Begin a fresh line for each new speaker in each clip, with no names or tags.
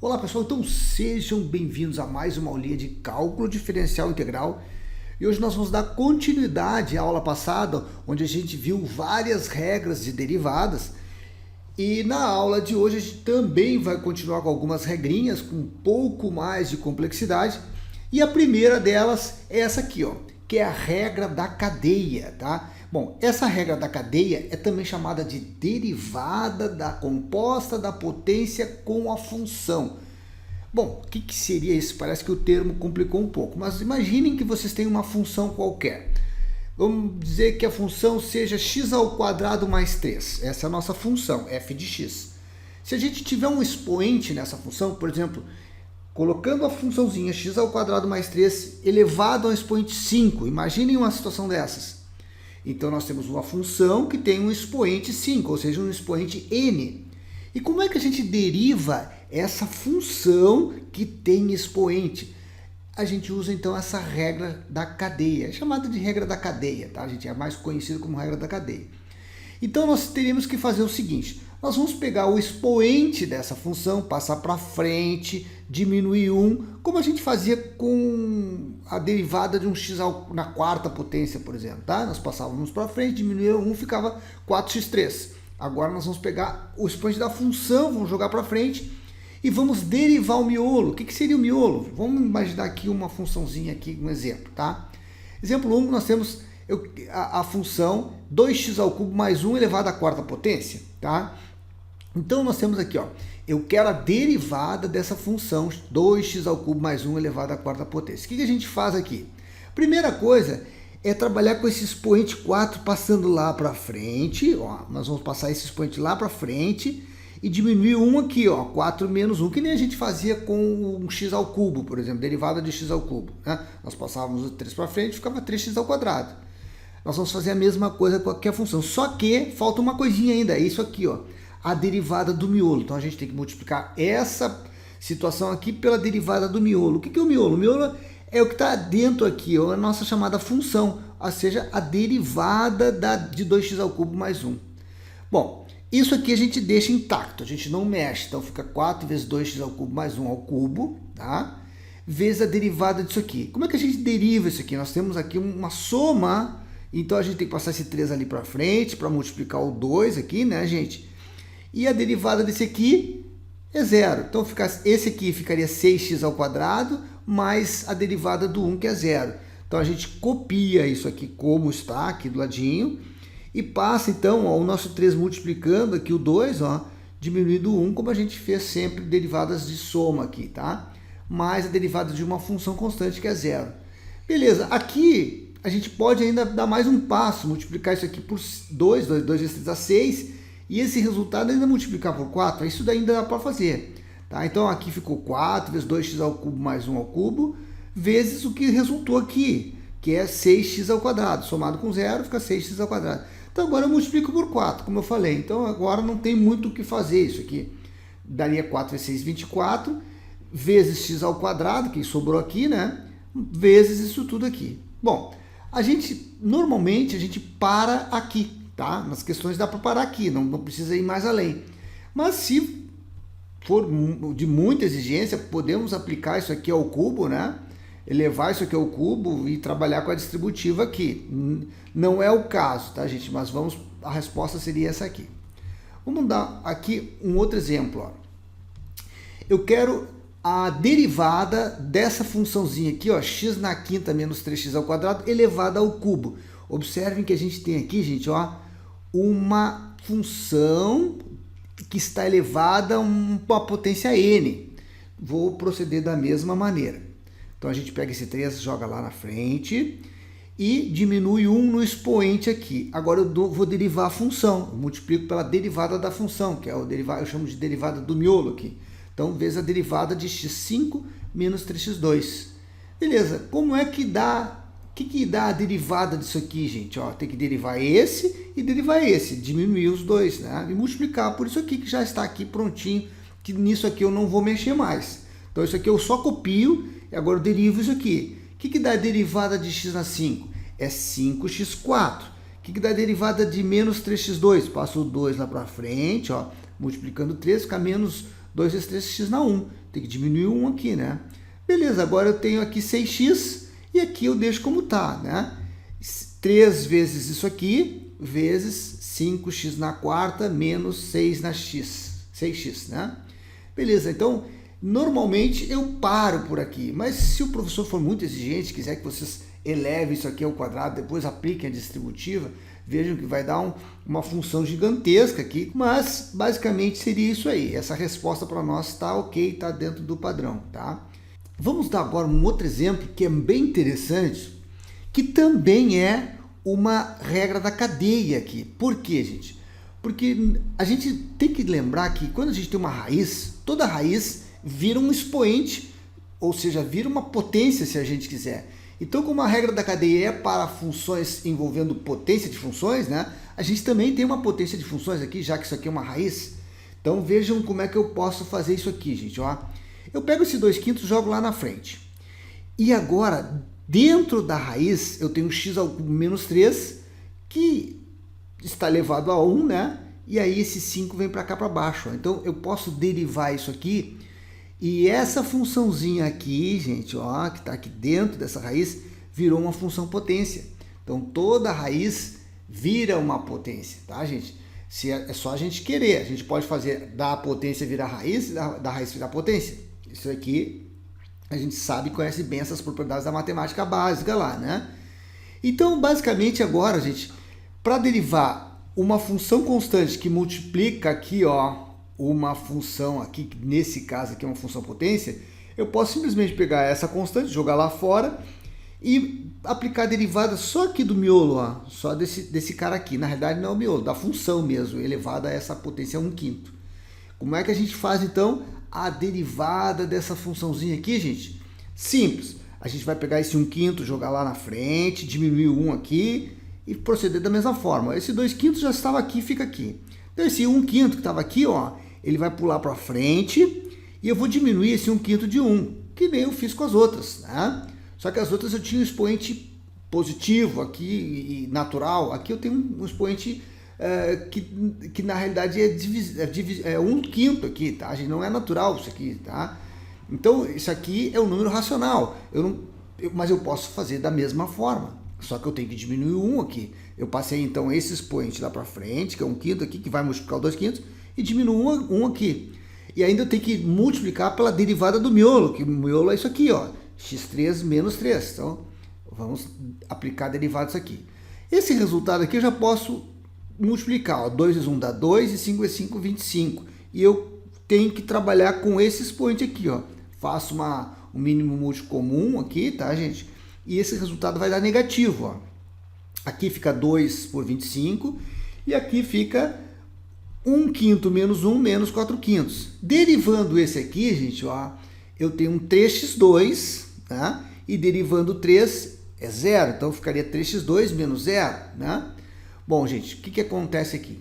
Olá pessoal, então sejam bem-vindos a mais uma aulinha de cálculo diferencial integral. E hoje nós vamos dar continuidade à aula passada, onde a gente viu várias regras de derivadas. E na aula de hoje a gente também vai continuar com algumas regrinhas com um pouco mais de complexidade. E a primeira delas é essa aqui, ó, que é a regra da cadeia, tá? Bom, essa regra da cadeia é também chamada de derivada da composta da potência com a função. Bom, o que seria isso? Parece que o termo complicou um pouco, mas imaginem que vocês têm uma função qualquer. Vamos dizer que a função seja x ao quadrado mais 3. Essa é a nossa função, f de x. Se a gente tiver um expoente nessa função, por exemplo, colocando a funçãozinha x ao quadrado mais 3 elevado ao expoente 5, imaginem uma situação dessas. Então nós temos uma função que tem um expoente 5, ou seja, um expoente n. E como é que a gente deriva essa função que tem expoente? A gente usa então essa regra da cadeia, é chamada de regra da cadeia, tá? A gente é mais conhecido como regra da cadeia. Então nós teríamos que fazer o seguinte, nós vamos pegar o expoente dessa função, passar para frente, diminuir 1, como a gente fazia com a derivada de um x na quarta potência, por exemplo, tá? Nós passávamos para frente, diminuía 1, ficava 4x3. Agora nós vamos pegar o expoente da função, vamos jogar para frente e vamos derivar o miolo. O que seria o miolo? Vamos imaginar aqui uma funçãozinha, aqui, um exemplo, tá? Exemplo 1, nós temos a função 2x ao cubo mais 1 elevado à quarta potência, tá? Então nós temos aqui, ó, eu quero a derivada dessa função 2x ao cubo mais 1 elevado à quarta potência. O que a gente faz aqui? Primeira coisa é trabalhar com esse expoente 4 passando lá para frente, ó, nós vamos passar esse expoente lá para frente e diminuir 1 aqui, ó, 4 menos 1, que nem a gente fazia com um x ao cubo, por exemplo, derivada de x ao cubo, né? Nós passávamos o 3 para frente e ficava 3x ao quadrado. Nós vamos fazer a mesma coisa com a função, só que falta uma coisinha ainda, é isso aqui, ó, a derivada do miolo. Então a gente tem que multiplicar essa situação aqui pela derivada do miolo. O que é o miolo? O miolo é o que está dentro aqui, ó, a nossa chamada função, ou seja, a derivada de 2x ao cubo mais 1. Bom, isso aqui a gente deixa intacto, a gente não mexe, então fica 4 vezes 2x ao cubo mais 1 ao cubo, tá? Vezes a derivada disso aqui. Como é que a gente deriva isso aqui? Nós temos aqui uma soma, então a gente tem que passar esse 3 ali para frente para multiplicar o 2 aqui, né, gente? E a derivada desse aqui é zero. Então esse aqui ficaria 6x ao quadrado mais a derivada do 1, que é zero. Então a gente copia isso aqui como está, aqui do ladinho, e passa então ó, o nosso 3 multiplicando aqui o 2, ó, diminuindo o 1, como a gente fez sempre derivadas de soma aqui, tá? Mais a derivada de uma função constante, que é zero. Beleza, aqui a gente pode ainda dar mais um passo, multiplicar isso aqui por 2 vezes 3 dá 6, e esse resultado ainda multiplicar por 4, isso daí ainda dá para fazer. Tá? Então aqui ficou 4 vezes 2x ao cubo mais 1 ao cubo, vezes o que resultou aqui, que é 6x ao quadrado. Somado com zero, fica 6x ao quadrado. Então agora eu multiplico por 4, como eu falei. Então agora não tem muito o que fazer isso aqui. Daria 4 vezes 6, 24, vezes x ao quadrado, que sobrou aqui, né? Vezes isso tudo aqui. Bom, normalmente a gente para aqui. Tá? Nas questões dá para parar aqui, não precisa ir mais além. Mas se for de muita exigência, podemos aplicar isso aqui ao cubo, né? Elevar isso aqui ao cubo e trabalhar com a distributiva aqui. Não é o caso, tá, gente? Mas a resposta seria essa aqui. Vamos dar aqui um outro exemplo. Ó. Eu quero a derivada dessa funçãozinha aqui, ó, x na quinta menos 3x ao quadrado elevada ao cubo. Observem que a gente tem aqui, gente, ó, uma função que está elevada a uma potência n. Vou proceder da mesma maneira. Então a gente pega esse 3, joga lá na frente e diminui 1 no expoente aqui. Agora eu vou derivar a função, eu multiplico pela derivada da função, que é o derivado, eu chamo de derivada do miolo aqui. Então vezes a derivada de x5 menos 3x2. Beleza, como é que dá? O que dá a derivada disso aqui, gente? Ó, tem que derivar esse e derivar esse, diminuir os dois, né? E multiplicar por isso aqui que já está aqui prontinho, que nisso aqui eu não vou mexer mais. Então isso aqui eu só copio e agora eu derivo isso aqui. O que dá a derivada de x na 5? É 5x4. O que dá a derivada de menos 3x2? Passo o 2 lá para frente, ó, multiplicando 3, fica menos 2 vezes 3, x na 1. Tem que diminuir o 1 aqui, né? Beleza, agora eu tenho aqui 6x e aqui eu deixo como tá, né? 3 vezes isso aqui, vezes 5x na quarta, menos 6 na x, 6x, né? Beleza, então, normalmente eu paro por aqui, mas se o professor for muito exigente, quiser que vocês elevem isso aqui ao quadrado, depois apliquem a distributiva, vejam que vai dar uma função gigantesca aqui, mas basicamente seria isso aí. Essa resposta para nós está ok, está dentro do padrão, tá? Vamos dar agora um outro exemplo que é bem interessante, que também é uma regra da cadeia aqui. Por quê, gente? Porque a gente tem que lembrar que quando a gente tem uma raiz, toda raiz vira um expoente, ou seja, vira uma potência se a gente quiser. Então, como a regra da cadeia é para funções envolvendo potência de funções, né? A gente também tem uma potência de funções aqui, já que isso aqui é uma raiz. Então, vejam como é que eu posso fazer isso aqui, gente. Ó. Eu pego esse 2/5 e jogo lá na frente. E agora, dentro da raiz, eu tenho x ao cubo menos 3, que está elevado a 1, né? E aí esse 5 vem para cá para baixo. Ó. Então, eu posso derivar isso aqui. E essa funçãozinha aqui, gente, ó, que está aqui dentro dessa raiz, virou uma função potência. Então, toda raiz vira uma potência, tá, gente? É só a gente querer. A gente pode fazer da potência virar raiz, da raiz virar potência. Isso aqui, a gente sabe e conhece bem essas propriedades da matemática básica lá, né? Então, basicamente, agora, gente, para derivar uma função constante que multiplica aqui, ó, uma função aqui, nesse caso aqui é uma função potência, eu posso simplesmente pegar essa constante, jogar lá fora e aplicar a derivada só aqui do miolo, ó, só desse cara aqui. Na realidade não é o miolo, da função mesmo, elevada a essa potência 1/5. Como é que a gente faz então a derivada dessa funçãozinha aqui, gente? Simples, a gente vai pegar esse 1/5, jogar lá na frente, diminuir o 1 aqui e proceder da mesma forma. Esse 2/5 já estava aqui, fica aqui. Então esse 1/5 que estava aqui, ó, ele vai pular para frente e eu vou diminuir esse 1/5 de 1, que nem eu fiz com as outras, né? Só que as outras eu tinha um expoente positivo aqui e natural. Aqui eu tenho um expoente que na realidade é 1/5 aqui, tá? A gente não é natural isso aqui, tá? Então isso aqui é um número racional, mas eu posso fazer da mesma forma. Só que eu tenho que diminuir o 1 aqui. Eu passei então esse expoente lá para frente, que é 1/5 aqui, que vai multiplicar o 2/5, e diminuo 1 aqui. E ainda eu tenho que multiplicar pela derivada do miolo, que o miolo é isso aqui, ó, x3 menos 3. Então, vamos aplicar a derivada disso aqui. Esse resultado aqui eu já posso multiplicar, ó, 2 vezes 1 dá 2 e 5 vezes 5, 25. E eu tenho que trabalhar com esse expoente aqui, ó. Faço um mínimo múltiplo comum aqui, tá, gente? E esse resultado vai dar negativo, ó. Aqui fica 2 por 25 e aqui fica 1/5 menos 1 menos 4/5. Derivando esse aqui, gente, ó, eu tenho um 3x2, tá? E derivando 3 é 0, então ficaria 3x2 menos 0, né? Bom, gente, o que acontece aqui?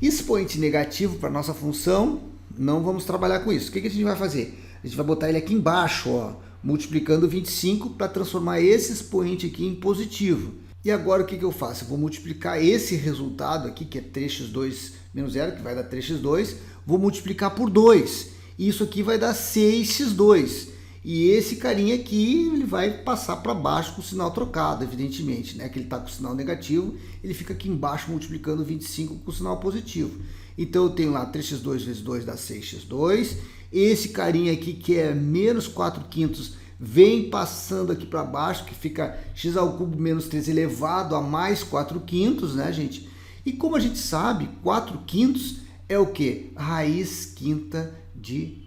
Expoente negativo para nossa função, não vamos trabalhar com isso. O que a gente vai fazer? A gente vai botar ele aqui embaixo, ó, multiplicando 25 para transformar esse expoente aqui em positivo. E agora o que eu faço? Eu vou multiplicar esse resultado aqui, que é 3x2 menos 0, que vai dar 3x2, vou multiplicar por 2. E isso aqui vai dar 6x2. E esse carinha aqui, ele vai passar para baixo com o sinal trocado, evidentemente, né? Que ele está com o sinal negativo, ele fica aqui embaixo multiplicando 25 com o sinal positivo. Então eu tenho lá 3x2 vezes 2 dá 6x2. Esse carinha aqui, que é menos 4/5, vem passando aqui para baixo, que fica x ao cubo menos 3 elevado a mais 4/5, né, gente? E como a gente sabe, 4/5 é o quê? Raiz quinta de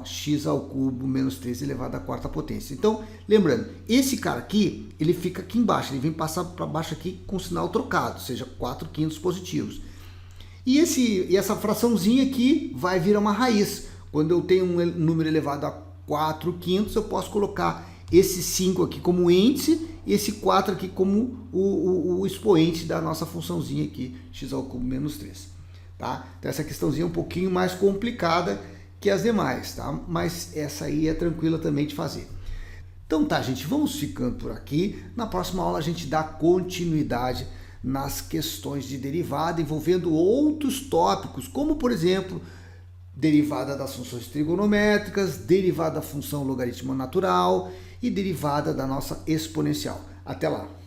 x ao cubo menos 3 elevado à quarta potência. Então, lembrando, esse cara aqui, ele fica aqui embaixo, ele vem passar para baixo aqui com o sinal trocado, ou seja, 4/5 positivos. E essa fraçãozinha aqui vai virar uma raiz. Quando eu tenho um número elevado a 4/5, eu posso colocar esse 5 aqui como índice e esse 4 aqui como o expoente da nossa funçãozinha aqui, x ao cubo menos 3. Tá? Então essa questãozinha é um pouquinho mais complicada que as demais, tá? Mas essa aí é tranquila também de fazer. Então tá, gente, vamos ficando por aqui. Na próxima aula a gente dá continuidade nas questões de derivada envolvendo outros tópicos, como por exemplo, derivada das funções trigonométricas, derivada da função logaritmo natural e derivada da nossa exponencial. Até lá!